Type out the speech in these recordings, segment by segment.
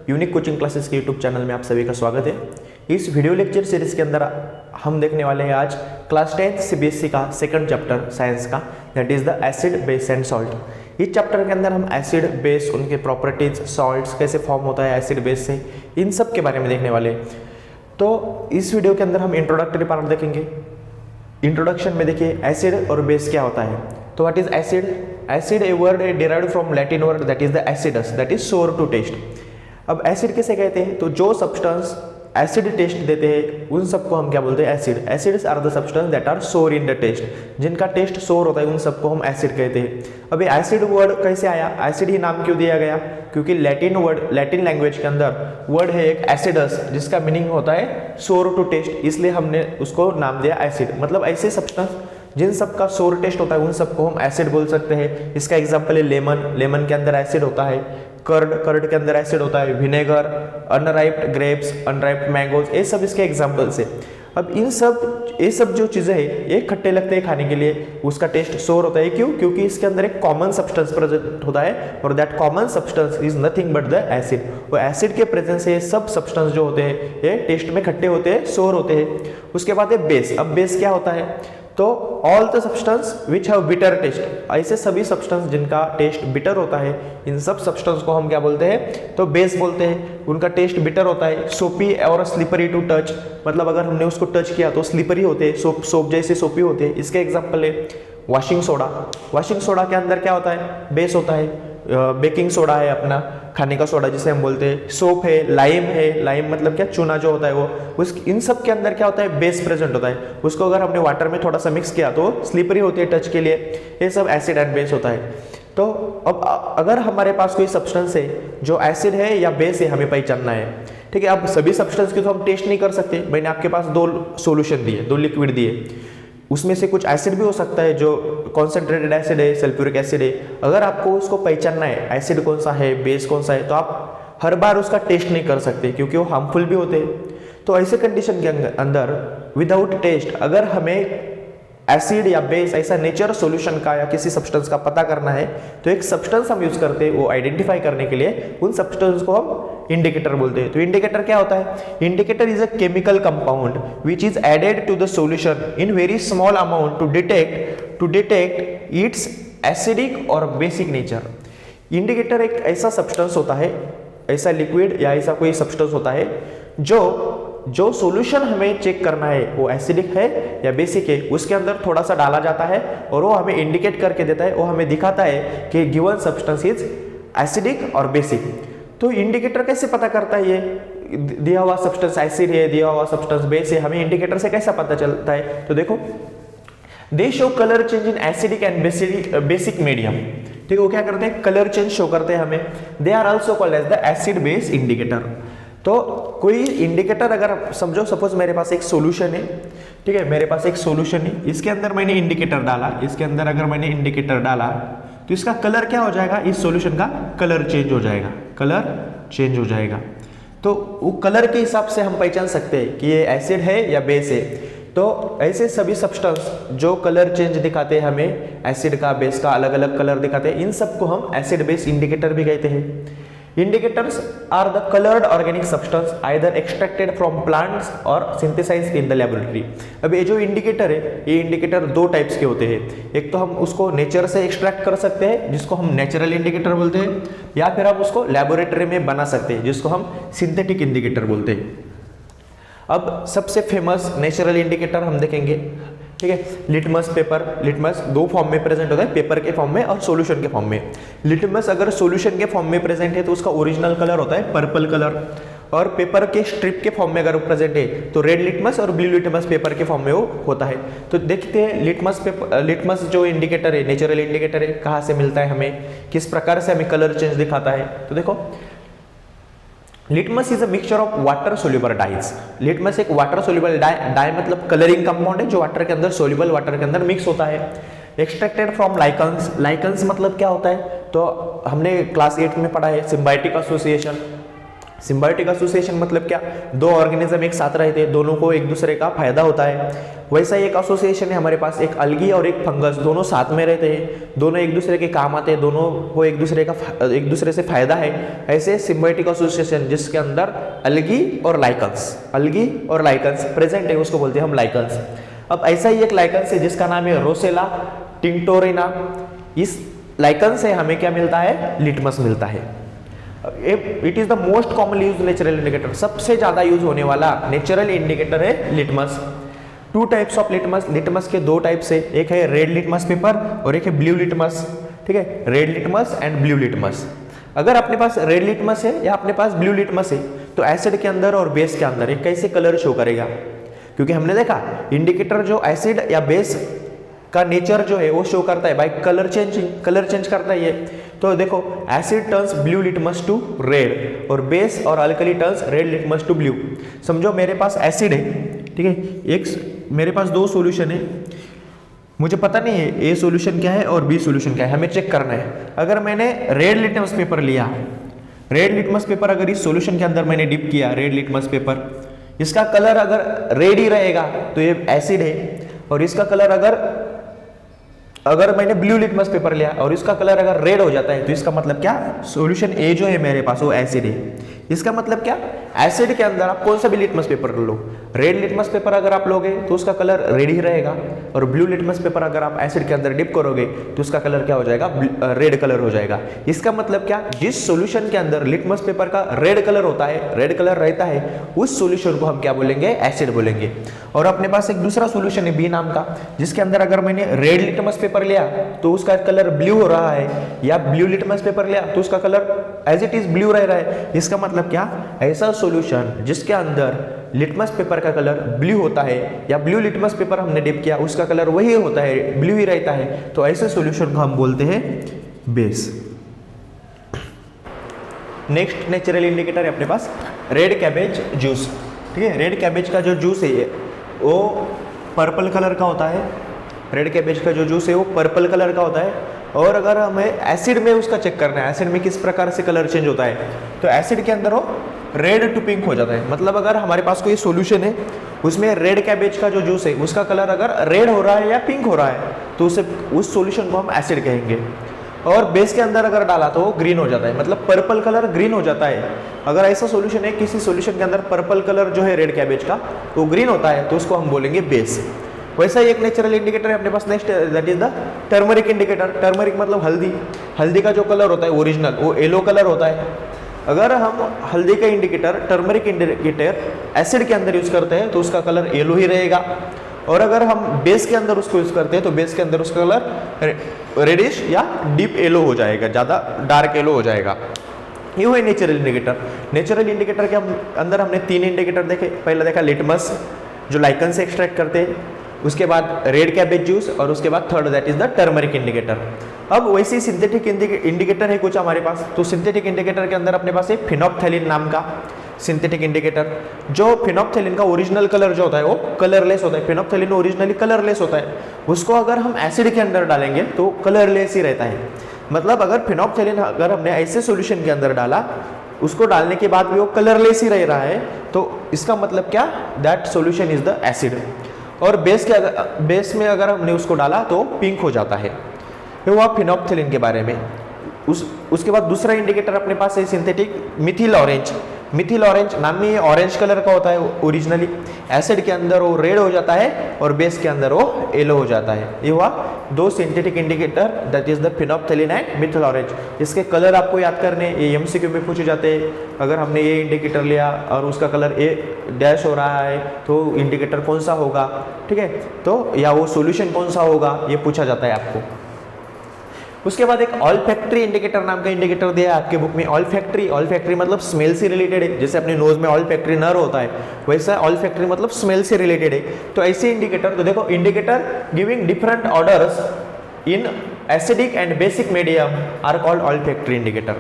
Unique coaching classes के YouTube channel में आप सभी का स्वागत है। इस वीडियो लेक्चर सीरीज के अंदर हम देखने वाले हैं आज क्लास 10th सीबीएसई का सेकंड चैप्टर साइंस का, that is the acid base and salt. इस चैप्टर के अंदर हम एसिड बेस, उनके प्रॉपर्टीज, सॉल्ट्स कैसे फॉर्म होता है एसिड बेस से, इन सब के बारे में देखने वाले हैं। तो इस वीडियो के अंदर हम इंट्रोडक्टरी पार्ट देखेंगे। इंट्रोडक्शन में देखिए एसिड और बेस क्या होता है। तो what is acid? Acid a word derived from Latin word that is the acidus, that is सोर टू टेस्ट। अब एसिड किसे कहते हैं? तो जो सब्सटेंस एसिड टेस्ट देते हैं उन सबको हम क्या बोलते हैं? Acid. Acids are the substance that are sour in the taste, जिनका टेस्ट सोर होता है उन सबको हम एसिड कहते हैं। अब ये एसिड वर्ड कैसे आया? एसिड ही नाम क्यों दिया गया? क्योंकि लैटिन लैंग्वेज के अंदर वर्ड है एक एसिडस, जिसका मीनिंग होता है सोर टू टेस्ट, इसलिए हमने उसको नाम दिया एसिड। मतलब ऐसे सब्सटेंस जिन सब का सोर टेस्ट होता है उन सबको हम एसिड बोल सकते हैं। इसका एग्जांपल है लेमन, लेमन के अंदर एसिड होता है। कर्ड के अंदर एसिड होता है। विनेगर, अनराइप्ड ग्रेप्स, अनराइप्ड मैंगोज, ये सब इसके एग्जांपल्स है। अब ये सब जो चीज़ें हैं ये खट्टे लगते हैं खाने के लिए, उसका टेस्ट सोर होता है। क्यों? क्योंकि इसके अंदर एक कॉमन सब्सटेंस प्रेजेंट होता है और that common substance is nothing but the acid. वो एसिड के प्रेजेंस से ये सब सब्सटेंस जो होते हैं ये टेस्ट में खट्टे होते हैं, सोर होते हैं। उसके बाद है बेस। अब बेस क्या होता है? तो all the substance which have bitter taste, ऐसे सभी सब्सटेंस जिनका टेस्ट बिटर होता है, इन सब सब्सटेंस को हम क्या बोलते हैं? तो बेस बोलते हैं। उनका टेस्ट बिटर होता है। सोपी और स्लिपरी टू टच, मतलब अगर हमने उसको टच किया तो स्लिपरी होते हैं, सोप जैसे सोपी होते हैं। इसके एग्जांपल है वॉशिंग सोडा। वॉशिंग सोडा के अंदर क्या होता है? बेस होता है। बेकिंग सोडा है अपना खाने का सोडा जिसे हम बोलते हैं। सोप है, लाइम मतलब क्या? चूना जो होता है वो, उस इन सब के अंदर क्या होता है? बेस प्रेजेंट होता है। उसको अगर हमने वाटर में थोड़ा सा मिक्स किया तो स्लिपरी होती है टच के लिए। ये सब एसिड एंड बेस होता है। तो अब अगर हमारे पास कोई सब्सटेंस है जो एसिड है या बेस है, हमें पहचानना है। ठीक है, अब सभी सब्सटेंस की तो हम टेस्ट नहीं कर सकते। मैंने आपके पास दो सॉल्यूशन दिए, दो लिक्विड दिए, उसमें से कुछ एसिड भी हो सकता है जो कॉन्सेंट्रेटेड एसिड है, सल्फ्यूरिक एसिड है। अगर आपको उसको पहचानना है एसिड कौन सा है, बेस कौन सा है, तो आप हर बार उसका टेस्ट नहीं कर सकते क्योंकि वो हार्मफुल भी होते हैं। तो ऐसे कंडीशन के अंदर विदाउट टेस्ट अगर हमें एसिड या बेस ऐसा नेचर सॉल्यूशन का या किसी सब्सटेंस का पता करना है तो एक सब्सटेंस हम यूज करते हैं वो आइडेंटिफाई करने के लिए। उन सब्सटेंस को हम इंडिकेटर बोलते हैं। तो इंडिकेटर क्या होता है? Indicator is a chemical compound which is added to the solution in very small amount to detect its acidic और बेसिक नेचर। इंडिकेटर एक ऐसा सब्सटेंस होता है, ऐसा लिक्विड या ऐसा कोई सब्सटेंस होता है जो सॉल्यूशन हमें चेक करना है वो एसिडिक है या बेसिक है, उसके अंदर थोड़ा सा डाला जाता है और वो हमें इंडिकेट करके देता है, वो हमें दिखाता है कि गिवन सब्सटेंस इज एसिडिक और बेसिक। तो इंडिकेटर कैसे पता करता है? ये दिया हुआ सब्सटेंस एसिड है, दिया हुआ सब्सटेंस बेस है, हमें इंडिकेटर से कैसा पता चलता है? तो देखो, दे show colour change in acidic and basic medium. ठीक है, वो क्या करते हैं? कलर चेंज शो करते हैं हमें। They are also called as the acid base indicator. तो कोई इंडिकेटर अगर समझो, सपोज मेरे पास एक सॉल्यूशन है, ठीक है, मेरे पास एक सॉल्यूशन है, इसके अंदर मैंने इंडिकेटर डाला, इसके अंदर अगर मैंने इंडिकेटर डाला तो इसका कलर क्या हो जाएगा? इस सॉल्यूशन का कलर चेंज हो जाएगा, कलर चेंज हो जाएगा। तो वो कलर के हिसाब से हम पहचान सकते हैं कि ये एसिड है या बेस है। तो ऐसे सभी सब्सटेंस जो कलर चेंज दिखाते हैं हमें, एसिड का, बेस का अलग अलग कलर दिखाते हैं, इन सबको हम एसिड बेस इंडिकेटर भी कहते हैं। Indicators are the colored organic substance either extracted from plants or synthesized in the laboratory। अब ये जो इंडिकेटर है, ये इंडिकेटर दो टाइप्स के होते हैं। एक तो हम उसको नेचर से एक्सट्रैक्ट कर सकते हैं जिसको हम नेचुरल इंडिकेटर बोलते हैं, या फिर हम उसको लेबोरेटरी में बना सकते हैं जिसको हम सिंथेटिक इंडिकेटर बोलते हैं। अब सबसे फेमस नेचुरल इंडिकेटर हम देखेंगे। ठीक है, लिटमस पेपर। लिटमस दो फॉर्म में प्रेजेंट होता है, पेपर के फॉर्म में और सॉल्यूशन के फॉर्म में। लिटमस अगर सॉल्यूशन के फॉर्म में प्रेजेंट है तो उसका ओरिजिनल कलर होता है पर्पल कलर, और पेपर के स्ट्रिप के फॉर्म में अगर प्रेजेंट है तो रेड लिटमस और ब्लू लिटमस पेपर के फॉर्म में वो होता है। तो देखते हैं लिटमस जो इंडिकेटर है, नेचुरल इंडिकेटर है, कहाँ से मिलता है हमें, किस प्रकार से हमें कलर चेंज दिखाता है। तो देखो, litmus is a mixture of water soluble dyes. Litmus एक वाटर सोल्यूबल डाई मतलब कलरिंग कंपाउंड है जो वाटर के अंदर, सोल्यूबल वाटर के अंदर मिक्स होता है। Extracted from lichens. लाइकन्स मतलब क्या होता है? तो हमने क्लास 8 में पढ़ा है सिम्बायोटिक एसोसिएशन। सिम्बायोटिक एसोसिएशन मतलब क्या, दो ऑर्गेनिज्म एक साथ रहते हैं, दोनों को एक दूसरे का फायदा होता है। वैसा ही एक एसोसिएशन है हमारे पास, एक अलगी और एक फंगस, दोनों साथ में रहते हैं, दोनों एक दूसरे के काम आते हैं, दोनों को एक दूसरे से फायदा है। ऐसे सिम्बायोटिक एसोसिएशन जिसके अंदर अलगी और लाइकन्स प्रेजेंट है, उसको बोलते हैं हम लाइकन्स। अब ऐसा ही एक लाइकन्स है जिसका नाम है रोसेला टिंक्टोरिना। इस लाइकन से हमें क्या मिलता है, लिटमस मिलता है। It is the most commonly used natural indicator, सबसे ज्यादा यूज होने वाला नेचुरल इंडिकेटर है litmus. Two types of litmus, litmus के दो टाइप्स है, एक है रेड लिटमस पेपर और एक है ब्लू लिटमस। ठीक है, red litmus and blue litmus. अगर अपने पास रेड लिटमस है या अपने पास ब्लू लिटमस है तो एसिड के अंदर और बेस के अंदर एक कैसे कलर शो करेगा, क्योंकि हमने देखा इंडिकेटर जो एसिड या बेस का नेचर जो है वो शो करता है by colour changing, colour change करता है ये। तो देखो acid turns blue litmus to red और बेस और alkali turns red litmus to blue. समझो मेरे पास एसिड है, ठीक है, एक मेरे पास दो सॉल्यूशन है, मुझे पता नहीं है ए सॉल्यूशन क्या है और बी सॉल्यूशन क्या है, हमें चेक करना है। अगर मैंने रेड लिटमस पेपर लिया, रेड लिटमस पेपर अगर इस सॉल्यूशन के अंदर मैंने डिप किया, रेड लिटमस पेपर, इसका कलर अगर रेड ही रहेगा तो ये एसिड है, और इसका कलर अगर मैंने ब्लू लिटमस पेपर लिया और इसका कलर अगर रेड हो जाता है तो इसका मतलब क्या, सॉल्यूशन ए जो है मेरे पास वो एसिड है। इसका मतलब क्या, एसिड के अंदर आप कौन सा भी लिटमस पेपर लो, रेड लिटमस पेपर अगर आप लोगे तो उसका कलर रेड ही रहेगा, और ब्लू लिटमस पेपर अगर आप एसिड के अंदर डिप करोगे तो उसका कलर क्या हो जाएगा, रेड कलर हो जाएगा। इसका मतलब क्या, जिस सॉल्यूशन के अंदर लिटमस पेपर का रेड कलर होता है, रेड कलर रहता है, उस सॉल्यूशन को हम क्या बोलेंगे, एसिड बोलेंगे। और अपने पास एक दूसरा सॉल्यूशन है बी नाम का, जिसके अंदर अगर मैंने रेड लिटमस पेपर लिया तो उसका कलर ब्लू हो रहा है, या ब्लू लिटमस पेपर लिया तो उसका colour as it is blue रह रहा है। इसका मतलब क्या, ऐसा सॉल्यूशन जिसके अंदर लिटमस पेपर का कलर ब्लू होता है या ब्लू लिटमस पेपर हमने डिप किया उसका कलर वही होता है, ब्लू ही रहता है, तो ऐसे सॉल्यूशन को हम बोलते हैं बेस। नेक्स्ट नेचुरल इंडिकेटर है अपने पास रेड कैबेज जूस। ठीक है, रेड कैबेज का जो जूस है वो पर्पल कलर का होता है, रेड कैबेज का जो जूस है वो पर्पल कलर का होता है। और अगर हमें एसिड में उसका चेक करना है, एसिड में किस प्रकार से कलर चेंज होता है, तो एसिड के अंदर वो रेड टू पिंक हो जाता है। मतलब अगर हमारे पास कोई सॉल्यूशन है उसमें रेड कैबेज का जो जूस है उसका कलर अगर रेड हो रहा है या पिंक हो रहा है तो उस सॉल्यूशन को हम एसिड कहेंगे। और बेस के अंदर अगर डाला तो वो ग्रीन हो जाता है, मतलब पर्पल कलर ग्रीन हो जाता है। अगर ऐसा सॉल्यूशन है किसी सॉल्यूशन के अंदर पर्पल कलर जो है रेड कैबेज का वो ग्रीन होता है तो उसको हम बोलेंगे बेस। वैसा ही एक नेचुरल इंडिकेटर है अपने पास next, that is the turmeric indicator. Turmeric मतलब हल्दी, हल्दी का जो कलर होता है ओरिजिनल वो येलो कलर होता है। अगर हम हल्दी का इंडिकेटर, टर्मरिक इंडिकेटर एसिड के अंदर यूज करते हैं तो उसका कलर येलो ही रहेगा, और अगर हम बेस के अंदर उसको यूज करते हैं तो बेस के अंदर उसका कलर रेडिश या डीप येलो हो जाएगा, ज़्यादा डार्क येलो हो जाएगा। ये हुए नेचुरल इंडिकेटर। नेचुरल इंडिकेटर के अंदर हमने तीन इंडिकेटर देखे। पहला देखा लिटमस जो लाइकन से एक्सट्रैक्ट करते हैं, उसके बाद रेड कैबेज जूस, और उसके बाद third that is the turmeric indicator. अब वैसे ही सिंथेटिक इंडिकेटर है कुछ हमारे पास। तो सिंथेटिक इंडिकेटर के अंदर अपने पास एक फिनोप्थेलिन नाम का सिंथेटिक इंडिकेटर, जो फिनोप्थेलिन का ओरिजिनल कलर जो होता है वो कलरलेस होता है। फिनोप्थेलिन ओरिजिनली कलरलेस होता है, उसको अगर हम एसिड के अंदर डालेंगे तो कलरलेस ही रहता है। मतलब अगर फिनोप्थेलिन अगर हमने ऐसे सॉल्यूशन के अंदर डाला, उसको डालने के बाद भी वो कलरलेस ही रह रहा है, तो इसका मतलब क्या, that solution is the acid. और बेस में अगर हमने उसको डाला तो पिंक हो जाता है। ये हुआ फिनोप्थेलिन के बारे में। उसके बाद दूसरा इंडिकेटर अपने पास है synthetic Mithil orange. Mithil orange नाम में ये ऑरेंज कलर का होता है ओरिजिनली, एसिड के अंदर वो रेड हो जाता है और बेस के अंदर वो येलो हो जाता है। ये हुआ दो synthetic indicator, that is the phenolphthalein and methyl orange. इसके कलर आपको याद करने, ये एमसीक्यू में पूछे जाते हैं। अगर हमने ये इंडिकेटर लिया और उसका कलर ए डैश हो रहा है तो इंडिकेटर कौन सा होगा, ठीक है, तो या वो सॉल्यूशन कौन सा होगा, ये पूछा जाता है आपको। उसके बाद एक ऑल्फैक्टरी इंडिकेटर नाम का इंडिकेटर दिया है आपके बुक में। ऑल्फैक्टरी मतलब स्मेल से रिलेटेड है। जैसे अपने नोज में ऑल्फैक्टरी नर्व होता है, वैसा ऑल्फैक्टरी मतलब स्मेल से रिलेटेड है। तो ऐसे इंडिकेटर, तो देखो indicator giving different odours in acidic and basic medium are called olfactory indicator.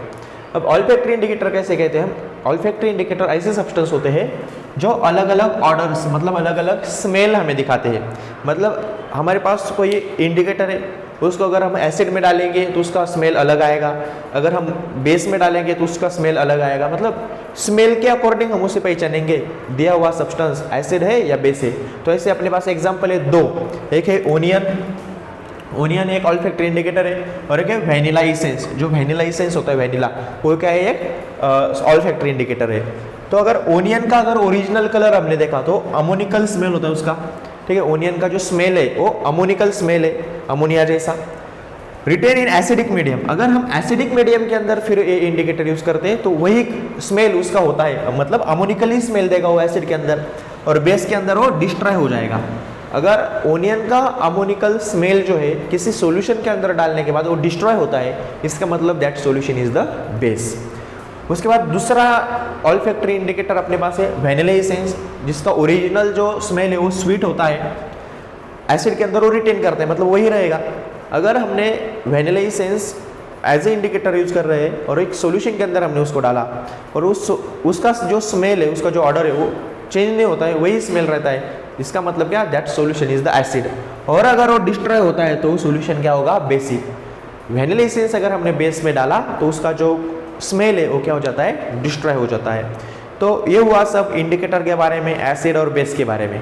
अब ऑल्फैक्टरी इंडिकेटर कैसे कहते हैं हम, ऑल्फैक्टरी इंडिकेटर ऐसे सब्सटेंस होते हैं जो अलग अलग ऑर्डर्स मतलब अलग अलग स्मेल हमें दिखाते हैं। मतलब हमारे पास कोई इंडिकेटर है, उसको अगर हम एसिड में डालेंगे तो उसका स्मेल अलग आएगा, अगर हम बेस में डालेंगे तो उसका स्मेल अलग आएगा। मतलब स्मेल के अकॉर्डिंग हम उसे पहचानेंगे दिया हुआ सब्सटेंस एसिड है या बेस है। तो ऐसे अपने पास एग्जाम्पल है दो, एक है ओनियन, ओनियन एक ऑल्फैक्टरी इंडिकेटर है, और एक है वैनिला इसेंस। जो वैनिला इसेंस होता है वैनिला, वो क्या है, एक ऑल्फैक्टरी इंडिकेटर है। तो अगर ओनियन का अगर ओरिजिनल कलर हमने देखा तो अमोनिकल स्मेल होता है उसका, ठीक है। ओनियन का जो स्मेल है वो अमोनिकल स्मेल है, अमोनिया जैसा। रिटेन इन एसिडिक मीडियम, अगर हम एसिडिक मीडियम के अंदर फिर ये इंडिकेटर यूज करते हैं तो वही स्मेल उसका होता है, मतलब अमोनिकली स्मेल देगा वो एसिड के अंदर, और बेस के अंदर वो डिस्ट्रॉय हो जाएगा। अगर ओनियन का अमोनिकल स्मेल जो है किसी सॉल्यूशन के अंदर डालने के बाद वो डिस्ट्रॉय होता है, इसका मतलब that solution is the base. उसके बाद दूसरा ऑल्फैक्टरी इंडिकेटर अपने पास है वैनिला एसेंस, जिसका ओरिजिनल जो स्मेल है वो स्वीट होता है, एसिड के अंदर वो रिटेन करते हैं, मतलब वही रहेगा। अगर हमने vanilla essence as a indicator use कर रहे हैं और एक सॉल्यूशन के अंदर हमने उसको डाला और उसका जो स्मेल है, उसका जो ऑर्डर है वो चेंज नहीं होता है, वही स्मेल रहता है, इसका मतलब क्या, that solution is the acid. और अगर वो डिस्ट्रॉय होता है तो सॉल्यूशन क्या होगा, बेसिक। वैनिला एसेंस अगर हमने बेस में डाला तो उसका जो स्मेल है वो क्या हो जाता है, डिस्ट्रॉय हो जाता है। तो ये हुआ सब इंडिकेटर के बारे में, एसिड और बेस के बारे में।